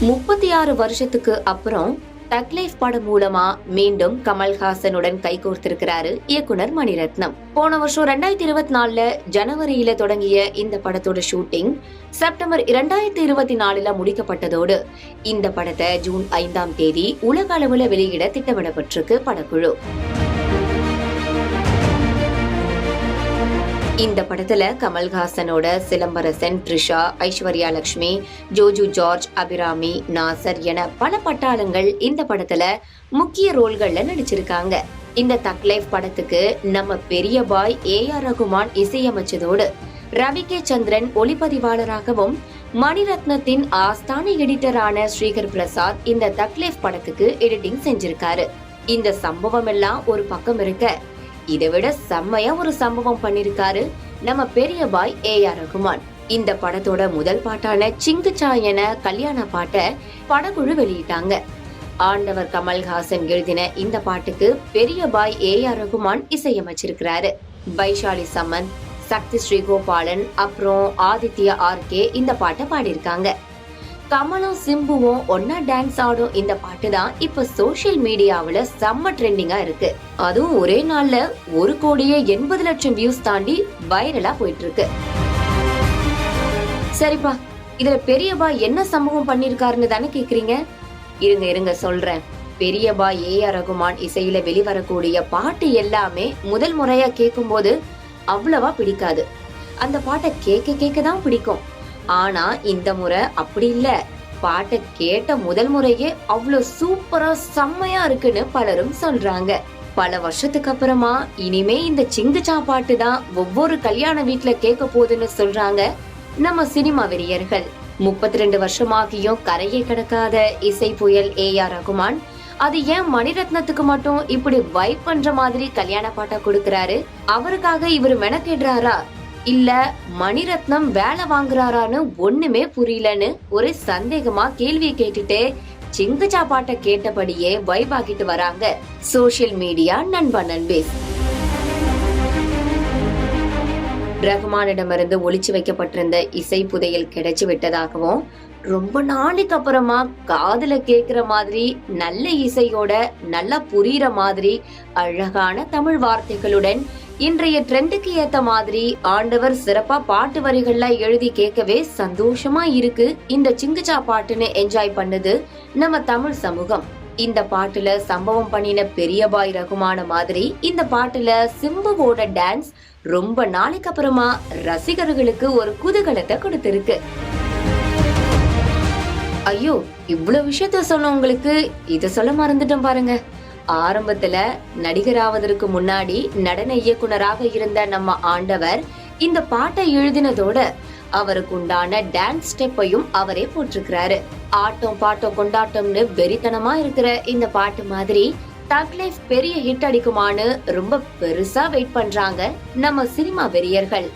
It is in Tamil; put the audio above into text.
36 வருஷத்துக்கு அப்புறம் தக் லைஃப் படம் மூலமா மீண்டும் கமல்ஹாசனுடன் கைகோர்த்திருக்கிறாரு இயக்குனர் மணிரத்னம். போன வருஷம் 2024 ஜனவரியில தொடங்கிய இந்த படத்தோட ஷூட்டிங் செப்டம்பர் 2024 முடிக்கப்பட்டதோடு இந்த படத்தை ஜூன் 5ஆம் தேதி உலக அளவுல வெளியிட திட்டமிடப்பட்டிருக்கு படக்குழு. இந்த படத்துல கமல்ஹாசனோட சிலம்பரசன், த்ரிஷா, ஐஸ்வர்யா லட்சுமி, ஜோஜு ஜார்ஜ், அபிராமி, நாசர் என பல பட்டாளங்கள் இந்த படத்துல முக்கிய ரோல்கள்ல நடிச்சிருக்காங்க. இந்த தக் லைஃப் படத்துக்கு நம்ம பெரிய பாய் ஏஆர் ரகுமான் இசையமைச்சதோடு ரவி கே சந்திரன் ஒளிப்பதிவாளராகவும் மணிரத்னத்தின் ஆஸ்தான எடிட்டரான ஸ்ரீகர் பிரசாத் இந்த தக் லைஃப் படத்துக்கு எடிட்டிங் செஞ்சிருக்காரு. இந்த சம்பவம் எல்லாம் ஒரு பக்கம் இருக்க, இதை விட செம்மையா ஒரு சம்பவம் பண்ணிருக்காரு நம்ம பெரிய பாய் ஏஆர் ரகுமான். இந்த படத்தோட முதல் பாட்டான சிங்குச்சா என கல்யாண பாட்டை படக்குழு வெளியிட்டாங்க. ஆண்டவர் கமல்ஹாசன் எழுதின இந்த பாட்டுக்கு பெரிய பாய் ஏஆர் ரகுமான் இசையமைச்சிருக்கிறாரு. வைஷாலி சமந்த், சக்தி ஸ்ரீகோபாலன், அப்புறம் ஆதித்யா ஆர்கே இந்த பாட்டை பாடியிருக்காங்க. கமலும் சிம்புவும் ஒன்னா டான்ஸ் ஆடும் இந்த பாட்டு தான் இப்ப சோசியல் மீடியாவுல செம்ம ட்ரெண்டிங்கா இருக்கு. அதுவும் ஒரே நாள்ல 1,80,00,000 வியூஸ் தாண்டி வைரலா போயிட்டு இருக்கு. சரிப்பா, இதுல பெரிய பாய் என்ன சம்பவம் பண்ணிருக்காருன்னு தானே கேக்குறீங்க? இருங்க சொல்றேன். பெரிய பாய் ஏஆர் ரகுமான் இசையில வெளிவரக்கூடிய பாட்டு எல்லாமே முதல் முறையா கேட்கும் போது அவ்வளவா பிடிக்காது. அந்த பாட்டை கேட்க தான் பிடிக்கும். ஆனா இந்த முறை அப்படி இல்ல. பாட்டை கேட்ட முதல் முறையே அவ்வளவு சூப்பரா செம்மையா இருக்குன்னு பலரும் சொல்றாங்க. பல வருஷத்துக்கு அப்புறமா இனிமே இந்த சிங்குச்சா பாட்டு தான் ஒவ்வொரு கல்யாண வீட்டுல கேட்க போகுதுன்னு சொல்றாங்க நம்ம சினிமா வெறியர்கள். 32 வருஷமாகியும் கரையை கடக்காத இசை புயல் ஏஆர் ரகுமான் அது ஏன் மணிரத்னத்துக்கு மட்டும் இப்படி வைப் பண்ற மாதிரி கல்யாண பாட்டா கொடுக்கறாரு? அவருக்காக இவரு மெனக்கெடுறாரா, இல்ல மணிரத்னம் வேலை வாங்குறாரான்னு ஒண்ணுமே புரியலன்னு ஒரு சந்தேகமா கேள்வியை கேட்டுட்டு சிங்குச்சா பாட்டை கேட்டபடியே வைப் ஆக்கிட்டு வராங்க சோசியல் மீடியா நண்பேஸ். ரகுமானிடமிருந்து ஒளிச்சு வைக்கப்பட்டிருந்த இசை புதையல் கிடைச்சு விட்டதாகவும், ரொம்ப நாளைக்கு அப்புறமா காதுல கேக்குற மாதிரி நல்ல இசையோட நல்லா புரியுற மாதிரி அழகான தமிழ் வார்த்தைகளுடன் இன்றைய ட்ரெண்டுக்கு ஏத்த மாதிரி ஆண்டவர் சிறப்பா பாட்டு வரிகள்லாம் எழுதி கேட்கவே சந்தோஷமா இருக்கு. இந்த சிங்குச்சா பாட்டுன்னு என்ஜாய் பண்ணுது நம்ம தமிழ் சமூகம். இந்த பாட்டுல சம்பவம் பண்ணின பெரிய பாய் ரகுமான மாதிரி இந்த பாட்டுல சிம்புவோட டான்ஸ் ரொம்ப நாளைக்கு அப்புறமா ரசிகர்களுக்கு ஒரு குதூகலத்தை கொடுத்திருக்கு. ஐயோ, இவ்வளவு விஷயத்த சொன்ன உங்களுக்கு இத சொல்ல மறந்துட்டோம் பாருங்க. ஆரம்பத்துல நடிகராவதற்கு முன்னாடி நடன இயக்குனராக இருந்த நம்ம ஆண்டவர் இந்த பாட்டை எழுதினதோட அவருக்கு உண்டான டான்ஸ் ஸ்டெப்பையும் அவரே போட்டிருக்கிறாரு. ஆட்டம் பாட்டம் கொண்டாட்டம்னு வெறித்தனமா இருக்கிற இந்த பாட்டு மாதிரி தக் லைஃப் பெரிய ஹிட் அடிக்குமான்னு ரொம்ப பெருசா வெயிட் பண்றாங்க நம்ம சினிமா வெறியர்கள்.